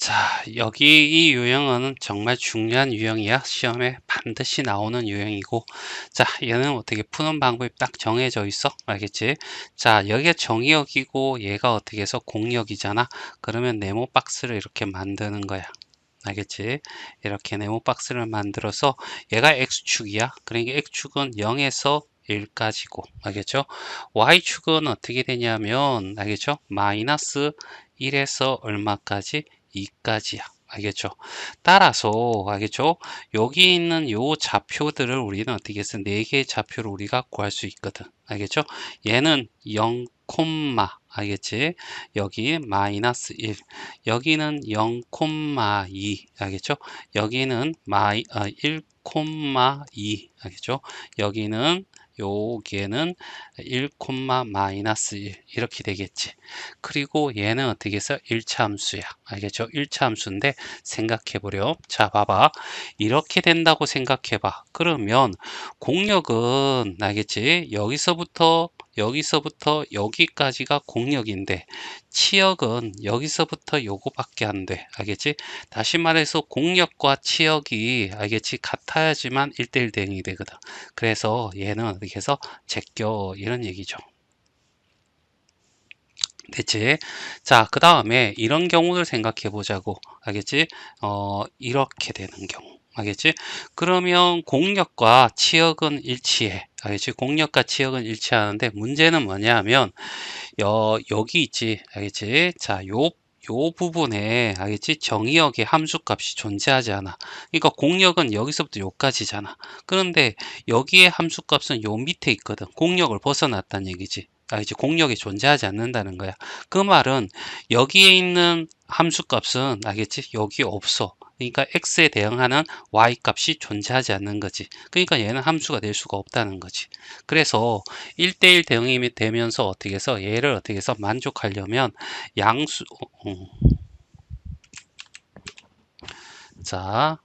자, 여기 이 유형은 정말 중요한 유형이야. 시험에 반드시 나오는 유형이고, 자, 얘는 어떻게 푸는 방법이 딱 정해져 있어. 알겠지? 자, 여기가 정의역이고, 얘가 어떻게 해서 공역이잖아. 그러면 네모 박스를 이렇게 만드는 거야. 알겠지? 이렇게 네모 박스를 만들어서 얘가 X축이야. 그러니까 X축은 0에서 1까지고, 알겠죠? Y축은 어떻게 되냐면, 알겠죠? 마이너스 1에서 얼마까지? 2까지야. 알겠죠? 따라서, 알겠죠? 여기 있는 요 좌표들을 우리는 어떻게 해서 4개의 좌표를 우리가 구할 수 있거든. 알겠죠? 얘는 0, 알겠지? 여기 마이너스 1, 여기는 0,2, 알겠죠? 여기는 1, 2, 알겠죠? 여기는 요게는 1, 마이너스 1 이렇게 되겠지. 그리고 얘는 어떻게 해서 1차 함수야. 알겠죠? 1차 함수인데 생각해보렴. 자, 봐봐. 이렇게 된다고 생각해봐. 그러면 공역은 알겠지? 여기서부터 여기까지가 공역인데 치역은 여기서부터 요거밖에 안 돼. 알겠지? 다시 말해서 공역과 치역이 알겠지? 같아야지만 1대1 대응이 되거든. 그래서 얘는 어떻게 해서 제껴 이런 얘기죠. 됐지? 자, 그 다음에 이런 경우를 생각해 보자고. 알겠지? 이렇게 되는 경우. 알겠지? 그러면 공역과 치역은 일치해. 알겠지? 공역과 치역은 일치하는데 문제는 뭐냐 하면 여기 있지. 알겠지? 자, 요 부분에 알겠지? 정의역의 함수값이 존재하지 않아. 그러니까 공역은 여기서부터 요까지잖아. 그런데 여기에 함수값은 요 밑에 있거든. 공역을 벗어났다는 얘기지. 알겠지? 공역이 존재하지 않는다는 거야. 그 말은 여기에 있는 함수값은 알겠지? 여기 없어. 그러니까 x에 대응하는 y 값이 존재하지 않는 거지. 그러니까 얘는 함수가 될 수가 없다는 거지. 그래서 1대1 대응이 되면서 어떻게 해서 얘를 어떻게 해서 만족하려면 양수 자,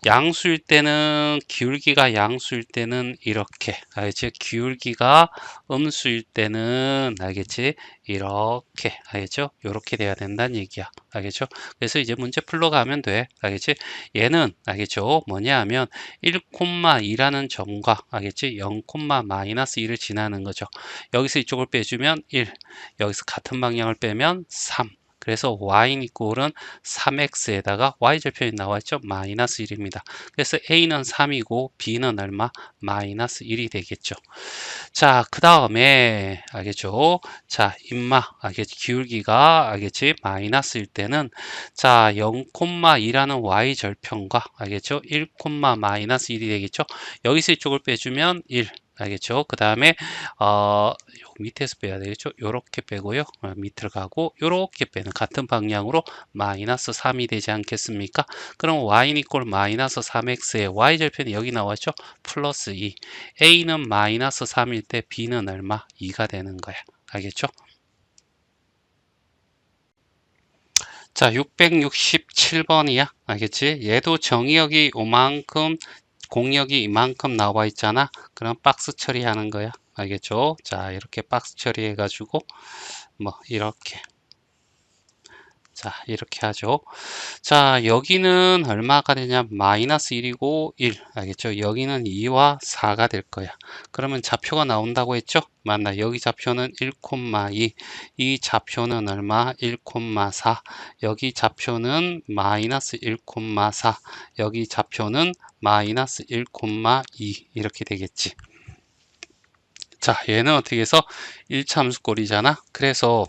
양수일 때는 기울기가 양수일 때는 이렇게 알겠지? 기울기가 음수일 때는 알겠지? 이렇게 알겠죠? 이렇게 돼야 된다는 얘기야. 알겠죠? 그래서 이제 문제 풀러 가면 돼. 알겠지? 얘는 알겠죠? 뭐냐 하면 1,2라는 점과 알겠지? 0, 마이너스 1을 지나는 거죠. 여기서 이쪽을 빼주면 1, 여기서 같은 방향을 빼면 3. 그래서 y 이꼴은 3x에다가 y절편이 나와있죠. 마이너스 1입니다. 그래서 a는 3이고 b는 얼마? 마이너스 1이 되겠죠. 자, 그 다음에 알겠죠? 자, 알겠지? 기울기가 알겠지? 마이너스일 때는 자, 0,2라는 y절편과 알겠죠? 1, 마이너스 1이 되겠죠? 여기서 이쪽을 빼주면 1. 알겠죠? 그 다음에 요 밑에서 빼야 되겠죠? 요렇게 빼고요. 밑으로 가고 요렇게 빼는 같은 방향으로 마이너스 3이 되지 않겠습니까? 그럼 y는 이꼴 마이너스 3x의 y절편이 여기 나왔죠? 플러스 2. a는 마이너스 3일 때 b는 얼마? 2가 되는 거야. 알겠죠? 자, 667번이야. 알겠지? 얘도 정의역이 요만큼 공역이 이만큼 나와 있잖아. 그럼 박스 처리하는 거야. 알겠죠? 자, 이렇게 박스 처리해 가지고 뭐 이렇게 자, 이렇게 하죠. 자, 여기는 얼마가 되냐? 마이너스 1이고 1. 알겠죠? 여기는 2와 4가 될 거야. 그러면 좌표가 나온다고 했죠? 맞나? 여기 좌표는 1,2. 이 좌표는 얼마? 1,4. 여기 좌표는 마이너스 1,4. 여기 좌표는 마이너스 1,2. 이렇게 되겠지. 자, 얘는 어떻게 해서 1참수꼴이잖아. 그래서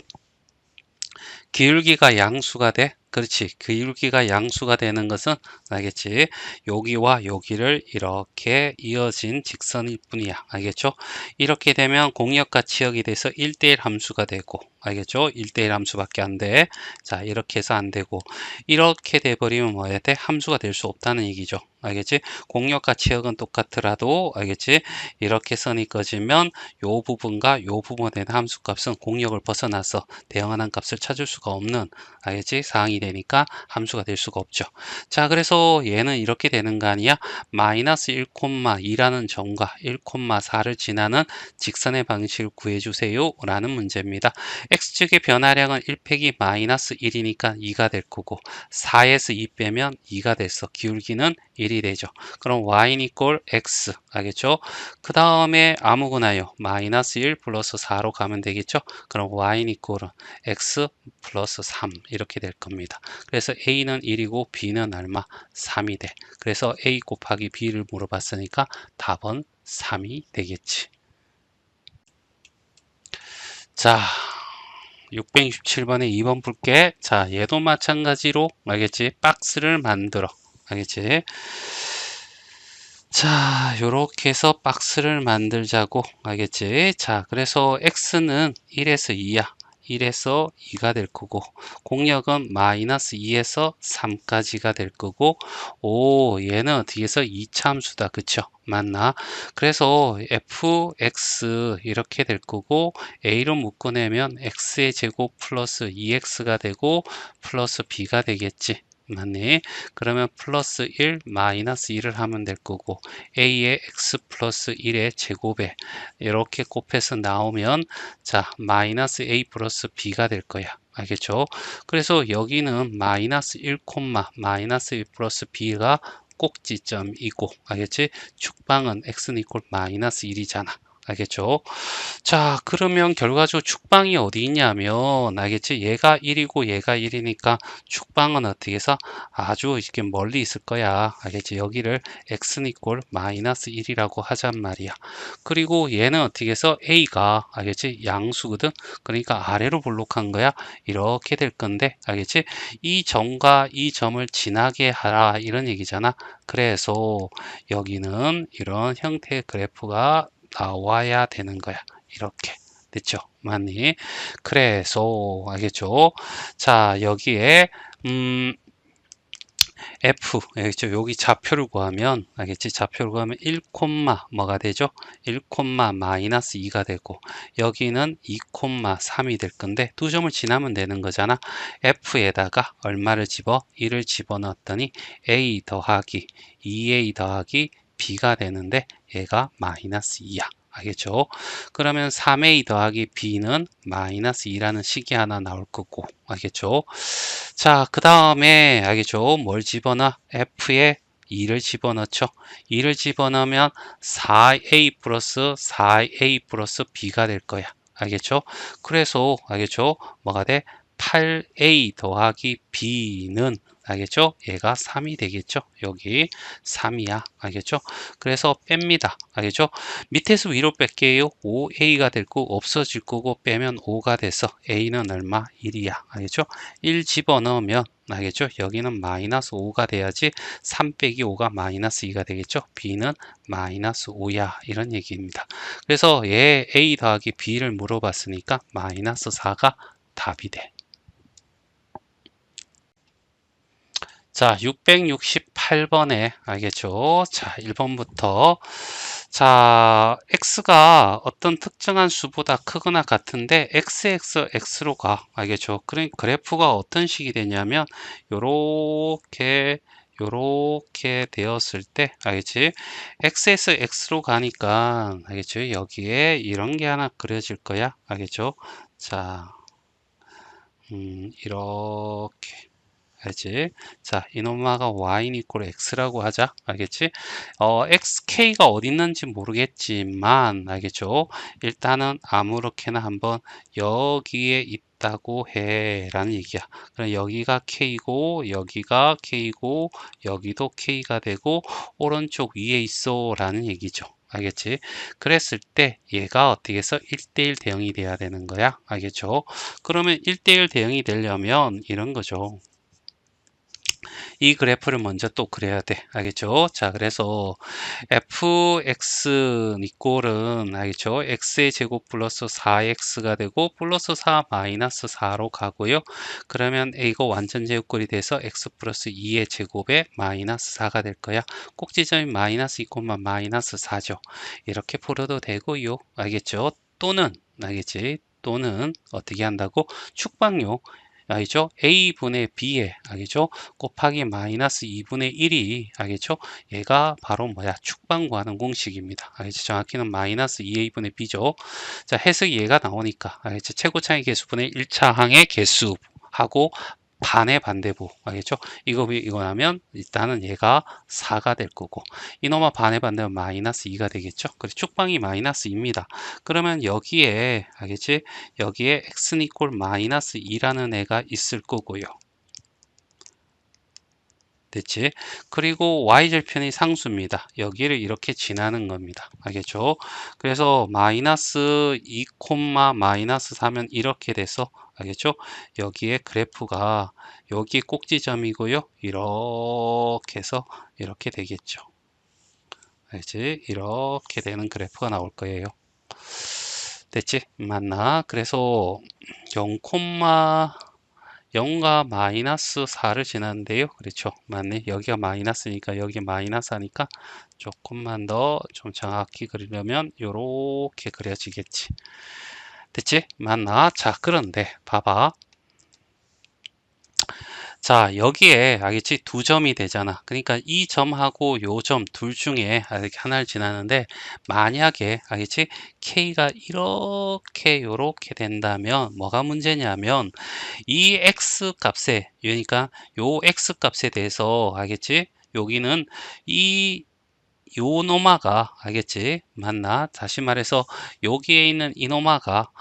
기울기가 양수가 돼. 그렇지. 기울기가 양수가 되는 것은 알겠지. 여기와 여기를 이렇게 이어진 직선일 뿐이야. 알겠죠? 이렇게 되면 공역과 치역이 돼서 1대1 함수가 되고 알겠죠? 1대1 함수밖에 안 돼. 자, 이렇게 해서 안 되고 이렇게 돼버리면 뭐야 돼? 함수가 될 수 없다는 얘기죠. 알겠지? 공역과 치역은 똑같더라도 알겠지? 이렇게 선이 꺼지면 요 부분과 요 부분에 대한 함수값은 공역을 벗어나서 대응하는 값을 찾을 수가 없는 알겠지? 사항이 되니까 함수가 될 수가 없죠. 자, 그래서 얘는 이렇게 되는 거 아니야? 마이너스 1,2라는 점과 1,4를 지나는 직선의 방식을 구해주세요 라는 문제입니다. x축의 변화량은 1 빼기 마이너스 1이니까 2가 될 거고 4에서 2 빼면 2가 돼서 기울기는 1이 되죠. 그럼 y는 equal x 알겠죠? 그 다음에 아무거나요. 마이너스 1 플러스 4로 가면 되겠죠? 그럼 y는 equal x 플러스 3 이렇게 될 겁니다. 그래서 a는 1이고 b는 얼마? 3이 돼. 그래서 a 곱하기 b를 물어봤으니까 답은 3이 되겠지. 자, 667번에 2번 볼게. 자, 얘도 마찬가지로 알겠지? 박스를 만들어. 알겠지? 자, 요렇게 해서 박스를 만들자고. 알겠지? 자, 그래서 x는 1에서 2야. 1에서 2가 될 거고 공역은 마이너스 2에서 3까지가 될 거고 오 얘는 어떻게 해서 2차함수다 그쵸 맞나 그래서 fx 이렇게 될 거고 a로 묶어내면 x의 제곱 플러스 2x가 되고 플러스 b가 되겠지 맞네 그러면 플러스 1 마이너스 1을 하면 될 거고 a의 x 플러스 1의 제곱에 이렇게 곱해서 나오면 자 마이너스 a 플러스 b가 될 거야 알겠죠 그래서 여기는 마이너스 1 마이너스 1 플러스 b가 꼭지점이고 알겠지 축방은 x는 이퀄 마이너스 1이잖아 알겠죠 자 그러면 결과적으로 축방이 어디 있냐면 알겠지 얘가 1이고 얘가 1이니까 축방은 어떻게 해서 아주 이렇게 멀리 있을 거야 알겠지 여기를 x는 이퀄 마이너스 1이라고 하잔 말이야 그리고 얘는 어떻게 해서 a가 알겠지 양수거든 그러니까 아래로 볼록한 거야 이렇게 될 건데 알겠지 이 점과 이 점을 지나게 하라 이런 얘기잖아 그래서 여기는 이런 형태의 그래프가 나와야 되는 거야 이렇게 됐죠 맞니 그래서 알겠죠 자 여기에 F 알겠죠 여기 좌표를 구하면 알겠지 좌표를 구하면 1 뭐가 되죠 1 마이너스 2가 되고 여기는 2 3이 될 건데 두 점을 지나면 되는 거잖아 F에다가 얼마를 집어 1을 집어넣었더니 A 더하기 2A 더하기 B가 되는데 얘가 마이너스 2야 알겠죠? 그러면 3a 더하기 b는 마이너스 2라는 식이 하나 나올 거고 알겠죠? 자, 그 다음에 알겠죠? 뭘 집어넣어? f에 2를 집어넣죠. 2를 집어넣으면 4a 플러스 4a 플러스 b가 될 거야. 알겠죠? 그래서 알겠죠? 뭐가 돼? 8a 더하기 b는 알겠죠? 얘가 3이 되겠죠? 여기 3이야. 알겠죠? 그래서 뺍니다. 알겠죠? 밑에서 위로 뺄게요. 5a가 될 거 없어질 거고 빼면 5가 돼서 a는 얼마? 1이야. 알겠죠? 1 집어넣으면 알겠죠? 여기는 마이너스 5가 돼야지 3 빼기 5가 마이너스 2가 되겠죠? b는 마이너스 5야. 이런 얘기입니다. 그래서 얘 a 더하기 b를 물어봤으니까 마이너스 4가 답이 돼. 자, 668번에 알겠죠? 자, 1번부터 자, x가 어떤 특정한 수보다 크거나 같은데 x로 가. 알겠죠? 그러니까 그래프가 어떤 식이 되냐면 요렇게 되었을 때 알겠지? x에서 x로 가니까 알겠죠? 여기에 이런 게 하나 그려질 거야. 알겠죠? 자, 이렇게 알지? 자, 이노마가 y는 equal x라고 하자. 알겠지? xk가 어디 있는지 모르겠지만, 알겠죠? 일단은 아무렇게나 한번 여기에 있다고 해. 라는 얘기야. 그럼 여기가 k고, 여기가 k고, 여기도 k가 되고, 오른쪽 위에 있어. 라는 얘기죠. 알겠지? 그랬을 때 얘가 어떻게 해서 1대1 대응이 돼야 되는 거야. 알겠죠? 그러면 1대1 대응이 되려면 이런 거죠. 이 그래프를 먼저 또 그려야 돼. 알겠죠? 자, 그래서 fx 이꼴은 알겠죠? x의 제곱 플러스 4x가 되고 플러스 4 마이너스 4로 가고요. 그러면 이거 완전 제곱꼴이 돼서 x 플러스 2의 제곱에 마이너스 4가 될 거야. 꼭지점이 마이너스 2, 마이너스 4죠. 이렇게 풀어도 되고요. 알겠죠? 또는 알겠지? 또는 어떻게 한다고? 축방요. 알겠죠? a분의 b에 알겠죠? 곱하기 마이너스 2분의 1이 알겠죠? 얘가 바로 뭐야? 축방 구하는 공식입니다. 알겠죠? 정확히는 마이너스 2a분의 b죠. 자, 해석이 얘가 나오니까 알겠죠? 최고차의 개수분의 1차 항의 개수하고 반의 반대부 알겠죠? 이거 하면 일단은 얘가 4가 될 거고 이놈아 반의 반대는 마이너스 2가 되겠죠? 그래서 축방이 마이너스 2입니다. 그러면 여기에 알겠지? 여기에 x는 이꼴 마이너스 2라는 애가 있을 거고요. 됐지? 그리고 y절편이 상수입니다. 여기를 이렇게 지나는 겁니다. 알겠죠? 그래서 마이너스 2, 마이너스 4면 이렇게 돼서 알겠죠? 여기에 그래프가 여기 꼭지점이고요. 이렇게 해서 이렇게 되겠죠. 알지? 이렇게 되는 그래프가 나올 거예요. 됐지? 맞나? 그래서 0, 0과 마이너스 4를 지났는데요. 그렇죠. 맞네. 여기가 마이너스니까 여기 마이너스 하니까 조금만 더 좀 정확히 그리려면 요렇게 그려지겠지. 됐지? 맞나? 자, 그런데 봐봐. 자, 여기에 알겠지? 두 점이 되잖아. 그러니까 이 점하고 요 점 둘 중에 이렇게 하나를 지나는데 만약에 알겠지? K가 이렇게 요렇게 된다면 뭐가 문제냐면 이 x 값에 그러니까 요 x 값에 대해서 알겠지? 여기는 이 요 노마가 알겠지? 맞나? 다시 말해서 여기에 있는 이 노마가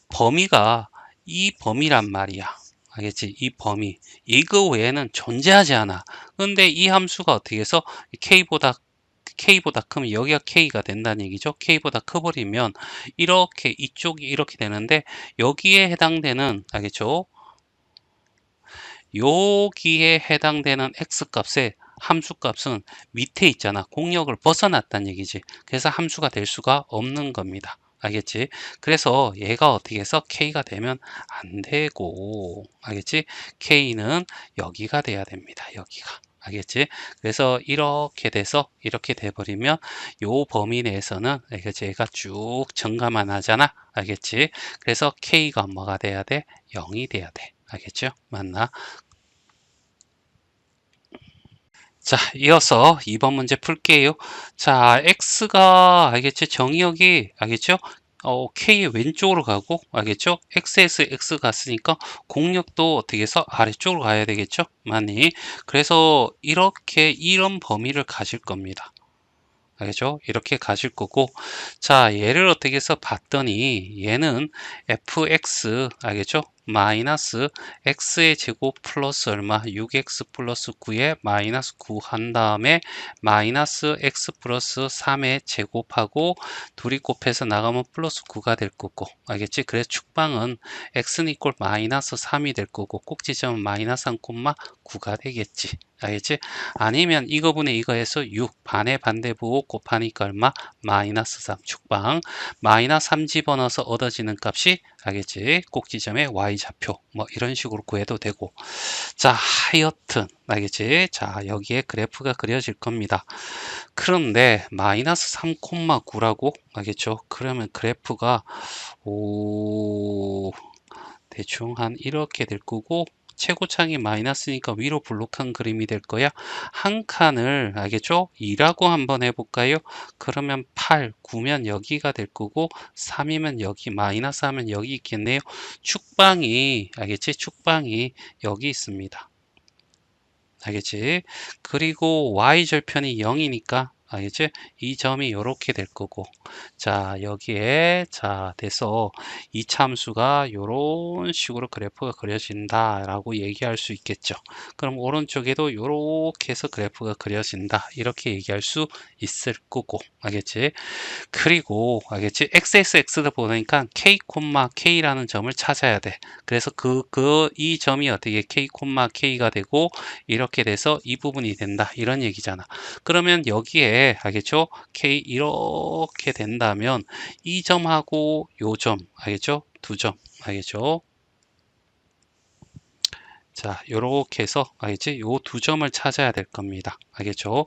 범위가 이 범위란 말이야. 알겠지? 이 범위. 이거 외에는 존재하지 않아. 근데 이 함수가 어떻게 해서 K보다 크면 여기가 K가 된다는 얘기죠. K보다 커버리면 이렇게 이쪽이 이렇게 되는데 여기에 해당되는 알겠죠? 여기에 해당되는 x값의 함수값은 밑에 있잖아. 공역을 벗어났다는 얘기지. 그래서 함수가 될 수가 없는 겁니다. 알겠지? 그래서 얘가 어떻게 해서 k가 되면 안 되고, 알겠지? k는 여기가 돼야 됩니다. 여기가. 알겠지? 그래서 이렇게 돼서 이렇게 돼버리면 요 범위 내에서는 알겠지? 얘가 쭉 증가만 하잖아. 알겠지? 그래서 k가 뭐가 돼야 돼? 0이 돼야 돼. 알겠죠? 맞나? 자, 이어서 2번 문제 풀게요. 자, x가 알겠죠? 정의역이 알겠죠? k의 왼쪽으로 가고 알겠죠? x에서 x 갔으니까 공역도 어떻게 해서 아래쪽으로 가야 되겠죠? 많이. 그래서 이렇게 이런 범위를 가질 겁니다. 알겠죠? 이렇게 가실 거고 자 얘를 어떻게 해서 봤더니 얘는 fx 알겠죠? 마이너스 x의 제곱 플러스 얼마 6x 플러스 9에 마이너스 9 한 다음에 마이너스 x 플러스 3의 제곱하고 둘이 곱해서 나가면 플러스 9가 될 거고 알겠지? 그래서 축방은 x는 이꼴 마이너스 3이 될 거고 꼭지점은 마이너스 3, 9가 되겠지. 알겠지? 아니면 이거분의 이거에서 6 반의 반대부 곱하니까 얼마? 마이너스 3 축방 마이너스 3 집어넣어서 얻어지는 값이 알겠지? 꼭지점의 y좌표 뭐 이런 식으로 구해도 되고 자 하여튼 알겠지? 자 여기에 그래프가 그려질 겁니다. 그런데 마이너스 3,9라고 알겠죠? 그러면 그래프가 오 대충 한 이렇게 될 거고 최고창이 마이너스니까 위로 블록한 그림이 될 거야. 한 칸을 알겠죠? 2라고 한번 해볼까요? 그러면 8, 9면 여기가 될 거고 3이면 여기, 마이너스 하면 여기 있겠네요. 축방이 알겠지? 축방이 여기 있습니다. 알겠지? 그리고 y절편이 0이니까 알겠지? 이 점이 이렇게 될 거고 자 여기에 자 돼서 이 참수가 이런 식으로 그래프가 그려진다 라고 얘기할 수 있겠죠. 그럼 오른쪽에도 이렇게 해서 그래프가 그려진다 이렇게 얘기할 수 있을 거고 알겠지? 그리고 알겠지? XSX다 보니까 K, K라는 점을 찾아야 돼. 그래서 이 점이 어떻게 K, K가 되고 이렇게 돼서 이 부분이 된다. 이런 얘기잖아. 그러면 여기에 알겠죠? K 이렇게 된다면 이 점하고 요 점 알겠죠? 두 점 알겠죠? 자, 요렇게 해서, 알겠지? 요 두 점을 찾아야 될 겁니다. 알겠죠?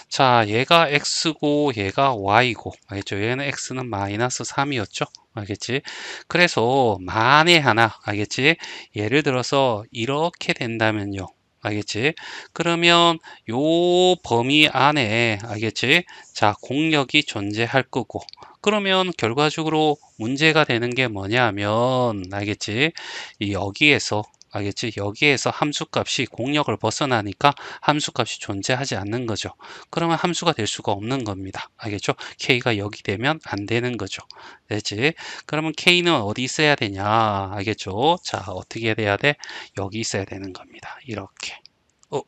자, 얘가 x고, 얘가 y고, 알겠죠? 얘는 x는 마이너스 3이었죠? 알겠지? 그래서, 만에 하나, 알겠지? 예를 들어서, 이렇게 된다면요. 알겠지? 그러면, 요 범위 안에, 알겠지? 자, 공력이 존재할 거고, 그러면 결과적으로 문제가 되는 게 뭐냐면, 알겠지? 여기에서, 알겠지? 여기에서 함수값이 공력을 벗어나니까 함수값이 존재하지 않는 거죠. 그러면 함수가 될 수가 없는 겁니다. 알겠죠? K가 여기 되면 안 되는 거죠. 되지? 그러면 K는 어디 있어야 되냐? 알겠죠? 자, 어떻게 돼야 돼? 여기 있어야 되는 겁니다. 이렇게. 어,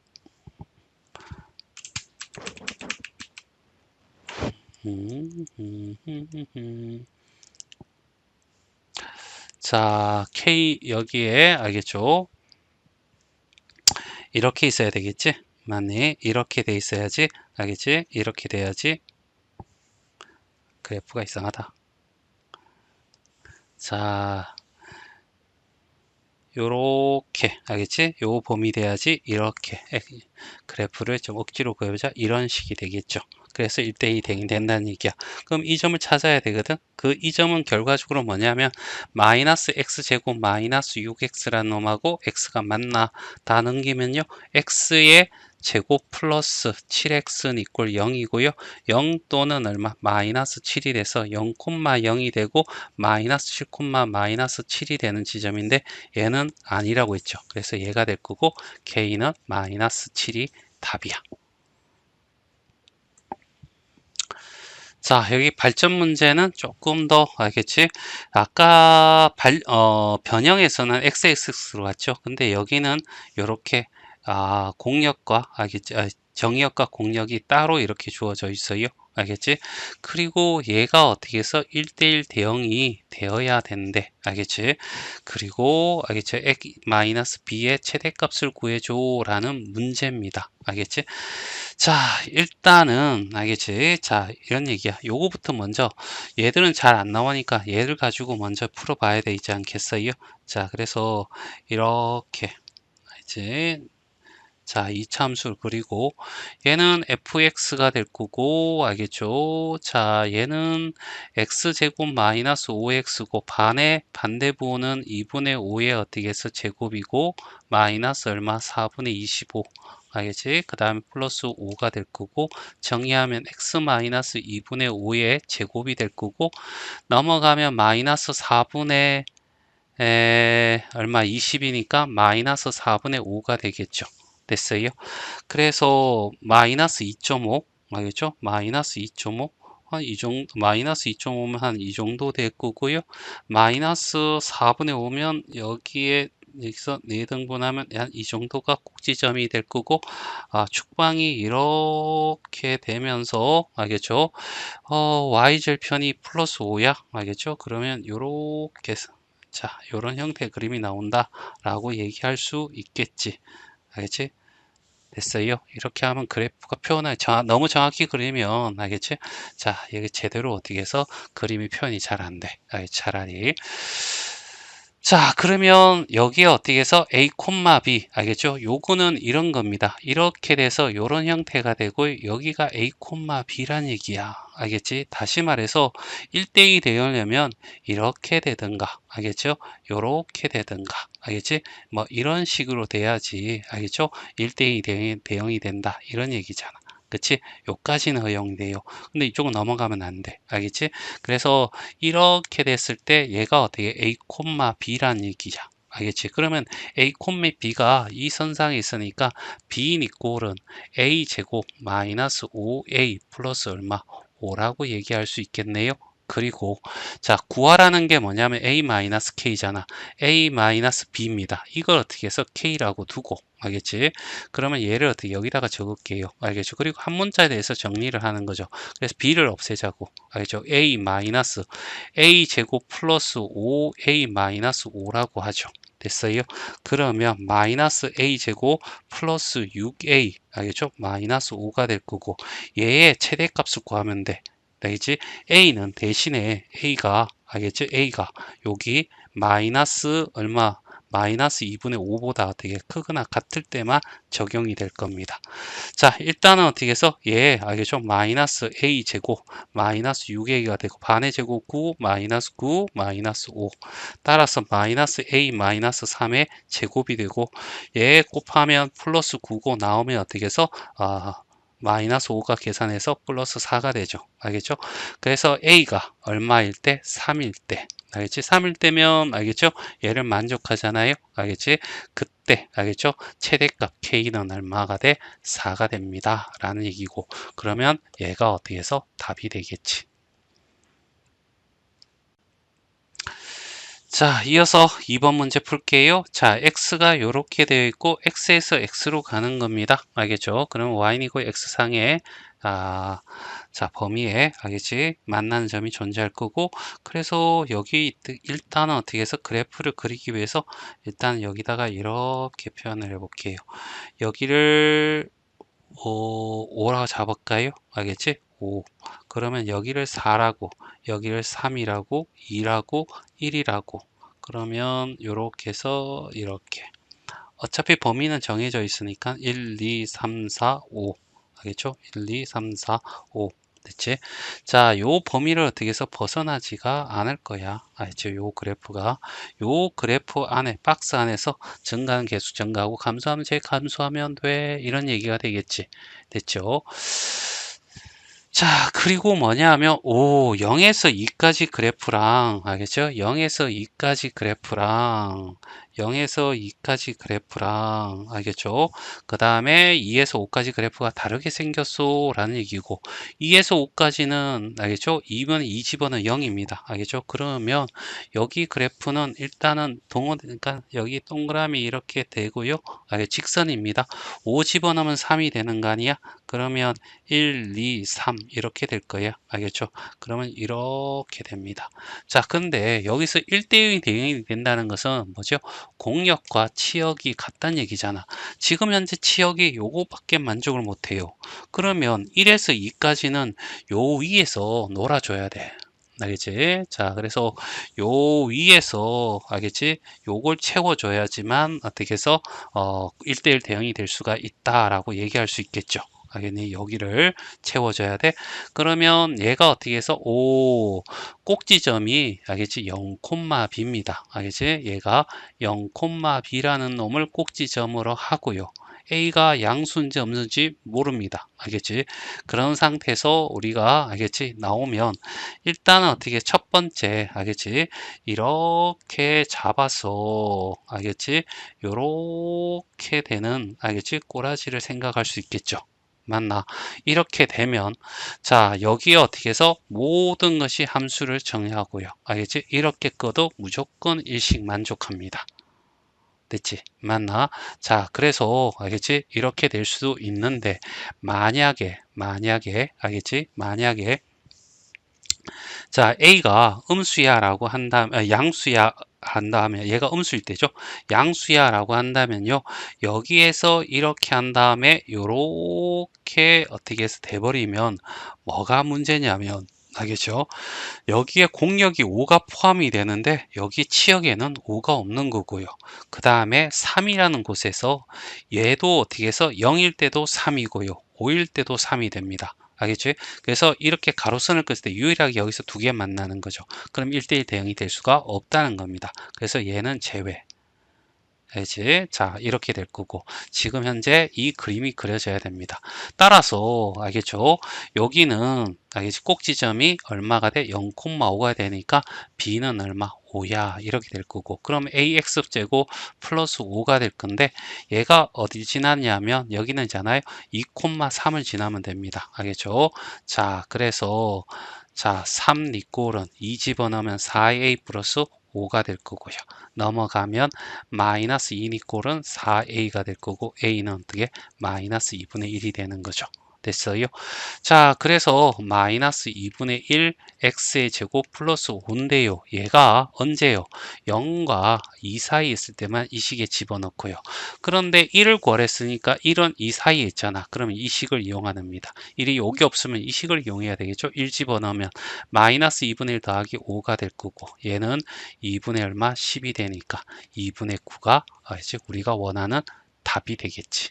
자, K 여기에 알겠죠? 이렇게 있어야 되겠지? 맞네. 이렇게 돼 있어야지. 알겠지? 이렇게 돼야지. 그래프가 이상하다. 자, 요렇게 알겠지? 요 범위 돼야지 이렇게 그래프를 좀 억지로 그려보자 이런 식이 되겠죠. 그래서 1대2 된다는 얘기야. 그럼 이 점을 찾아야 되거든. 그 이 점은 결과적으로 뭐냐면 마이너스 x제곱 마이너스 6x라는 놈하고 x가 맞나 다 넘기면요 x의 제곱 플러스 7x는 이꼴 0이고요 0 또는 얼마 마이너스 7이 돼서 0,0이 되고 마이너스 7, 마이너스 7이 되는 지점인데 얘는 아니라고 했죠. 그래서 얘가 될 거고 K는 마이너스 7이 답이야. 자, 여기 발전 문제는 조금 더 알겠지? 아까 변형에서는 XX로 갔죠. 근데 여기는 이렇게 공역과 알겠지? 정의역과 공역이 따로 이렇게 주어져 있어요. 알겠지? 그리고 얘가 어떻게 해서 1대1 대응이 되어야 된대. 알겠지? 그리고 알겠지? 마이너스 b의 최대값을 구해줘 라는 문제입니다. 알겠지? 자, 일단은 알겠지? 자, 이런 얘기야. 요거부터 먼저 얘들은 잘 안 나오니까 얘를 가지고 먼저 풀어봐야 되지 않겠어요? 자, 그래서 이렇게 이제 자, 이차 함수를 그리고 얘는 fx가 될 거고 알겠죠? 자, 얘는 x제곱 마이너스 5x고 반대부호는 2분의 5의 어떻게 해서 제곱이고 마이너스 얼마 4분의 25 알겠지? 그 다음에 플러스 5가 될 거고 정의하면 x 마이너스 2분의 5의 제곱이 될 거고 넘어가면 마이너스 4분의 얼마 20이니까 마이너스 4분의 5가 되겠죠. 됐어요. 그래서 마이너스 2.5 알겠죠? 마이너스 2.5 한 이 정도 마이너스 2.5면 한 이 정도 될 거고요. 마이너스 4분의 5면 여기서 4등분하면 한 이 정도가 꼭지점이 될 거고 축방이 이렇게 되면서 알겠죠? y절편이 플러스 5야 알겠죠? 그러면 요렇게 자 요런 형태의 그림이 나온다 라고 얘기할 수 있겠지 알겠지? 됐어요. 이렇게 하면 그래프가 너무 정확히 그리면 알겠지? 자, 이게 제대로 어떻게 해서 그림이 표현이 잘 안 돼. 차라리. 자, 그러면 여기에 어떻게 해서 A, B 알겠죠? 요거는 이런 겁니다. 이렇게 돼서 요런 형태가 되고 여기가 A, B란 얘기야. 알겠지? 다시 말해서 1대2 되려면 이렇게 되든가 알겠죠? 요렇게 되든가 알겠지? 뭐 이런 식으로 돼야지 알겠죠? 1대2 대응이 된다 이런 얘기잖아. 그치? 요까지는 허용이 돼요. 근데 이쪽은 넘어가면 안 돼. 알겠지? 그래서 이렇게 됐을 때 얘가 어떻게 A, B란 얘기야. 알겠지? 그러면 A, B가 이 선상에 있으니까 B인 이꼴은 A 제곱 마이너스 5A 플러스 얼마? 5라고 얘기할 수 있겠네요. 그리고 자 구하라는 게 뭐냐면 A-K잖아. A-B입니다. 이걸 어떻게 해서 K라고 두고 알겠지? 그러면 얘를 어떻게 여기다가 적을게요. 알겠죠? 그리고 한 문자에 대해서 정리를 하는 거죠. 그래서 B를 없애자고. 알겠죠? A 제곱 플러스 5A-5라고 하죠. 됐어요? 그러면 마이너스 A 제곱 플러스 6A 알겠죠? 마이너스 5가 될 거고 얘의 최대값을 구하면 돼. 알겠지? A는 대신에 A가 알겠죠? A가 여기 마이너스 얼마 마이너스 2분의 5보다 어떻게 크거나 같을 때만 적용이 될 겁니다. 자, 일단은 어떻게 해서 알겠죠? 마이너스 a 제곱 마이너스 6a가 되고 반의 제곱 9 마이너스 9 마이너스 5 따라서 마이너스 a 마이너스 3의 제곱이 되고 곱하면 플러스 9고 나오면 어떻게 해서 마이너스 5가 계산해서 플러스 4가 되죠. 알겠죠? 그래서 a가 얼마일 때? 3일 때. 알겠지? 3일 때면 알겠죠? 얘를 만족하잖아요. 알겠지? 그때 알겠죠? 최대값 k는 얼마가 돼? 4가 됩니다. 라는 얘기고 그러면 얘가 어떻게 해서 답이 되겠지. 자, 이어서 2번 문제 풀게요. 자, x가 이렇게 되어 있고 x에서 x로 가는 겁니다. 알겠죠? 그럼 y이고 x상에 자, 범위에 알겠지? 만나는 점이 존재할 거고 그래서 여기 일단은 어떻게 해서 그래프를 그리기 위해서 일단 여기다가 이렇게 표현을 해 볼게요. 여기를 5라고 잡을까요? 알겠지? 5. 그러면 여기를 4라고, 여기를 3이라고, 2라고, 1이라고. 그러면 이렇게 해서 이렇게. 어차피 범위는 정해져 있으니까 1, 2, 3, 4, 5. 알겠죠? 1, 2, 3, 4, 5. 됐지? 자, 요 범위를 어떻게 해서 벗어나지가 않을 거야. 알죠? 요 그래프가. 요 그래프 안에, 박스 안에서 증가하는 개수 증가하고 감소하면 제 감소하면 돼. 이런 얘기가 되겠지. 됐죠? 자, 그리고 뭐냐 하면, 0에서 2까지 그래프랑, 알겠죠? 0에서 2까지 그래프랑, 0에서 2까지 그래프랑, 알겠죠? 그 다음에 2에서 5까지 그래프가 다르게 생겼어. 라는 얘기고, 2에서 5까지는, 알겠죠? 2번, 2 집어는 0입니다. 알겠죠? 그러면, 여기 그래프는 일단은 그러니까 여기 동그라미 이렇게 되고요. 직선입니다. 5 집어넣으면 3이 되는 거 아니야? 그러면 1, 2, 3 이렇게 될 거예요. 알겠죠? 그러면 이렇게 됩니다. 자, 근데 여기서 1대0이 대응이 된다는 것은 뭐죠? 공역과 치역이 같다는 얘기잖아. 지금 현재 치역이 요거밖에 만족을 못해요. 그러면 1에서 2까지는 요 위에서 놀아줘야 돼. 알겠지? 자, 그래서 요 위에서 알겠지? 요걸 채워줘야지만 어떻게 해서 1대1 대응이 될 수가 있다라고 얘기할 수 있겠죠. 알겠니? 여기를 채워줘야 돼. 그러면 얘가 어떻게 해서 꼭지점이 알겠지? 0,b입니다. 알겠지? 얘가 0,b라는 놈을 꼭지점으로 하고요. A가 양수인지 없는지 모릅니다. 알겠지? 그런 상태에서 우리가 알겠지? 나오면 일단은 어떻게 첫 번째 알겠지? 이렇게 잡아서 알겠지? 요렇게 되는 알겠지? 꼬라지를 생각할 수 있겠죠. 맞나? 이렇게 되면 자 여기에 어떻게 해서 모든 것이 함수를 정의하고요. 알겠지? 이렇게 꺼도 무조건 일식 만족합니다. 됐지? 맞나? 자, 그래서 알겠지? 이렇게 될 수도 있는데 만약에 알겠지? 만약에 자, A가 음수야 라고 한다면 양수야 한다면 얘가 음수일 때죠. 양수야 라고 한다면요. 여기에서 이렇게 한 다음에 요렇게 어떻게 해서 돼버리면 뭐가 문제냐면 알겠죠? 여기에 공역이 5가 포함이 되는데 여기 치역에는 5가 없는 거고요. 그 다음에 3이라는 곳에서 얘도 어떻게 해서 0일 때도 3이고요. 5일 때도 3이 됩니다. 알겠지? 그래서 이렇게 가로선을 그을 때 유일하게 여기서 두 개 만나는 거죠. 그럼 1대1 대응이 될 수가 없다는 겁니다. 그래서 얘는 제외. 알지? 자, 이렇게 될 거고 지금 현재 이 그림이 그려져야 됩니다. 따라서 알겠죠? 여기는 알겠지? 꼭지점이 얼마가 돼? 0,5가 되니까 b는 얼마? 5야 이렇게 될 거고 그럼 ax제곱 플러스 5가 될 건데 얘가 어디 지났냐면 여기는 있잖아요 2,3을 지나면 됩니다. 알겠죠? 자, 그래서 자, 3 니꼴은 2 집어넣으면 4a 플러스 5가 될 거고요. 넘어가면 마이너스 2니꼴은 4a가 될 거고 a는 어떻게 마이너스 2분의 1이 되는 거죠. 됐어요? 자, 그래서 마이너스 2분의 1 x의 제곱 플러스 5인데요. 얘가 언제요? 0과 2 사이에 있을 때만 이 식에 집어넣고요. 그런데 1을 구하랬으니까 1은 이 사이에 있잖아. 그러면 이 식을 이용합니다. 1이 여기 없으면 이 식을 이용해야 되겠죠? 1 집어넣으면 마이너스 2분의 1 더하기 5가 될 거고 얘는 2분의 얼마? 10이 되니까 2분의 9가 이제 우리가 원하는 답이 되겠지.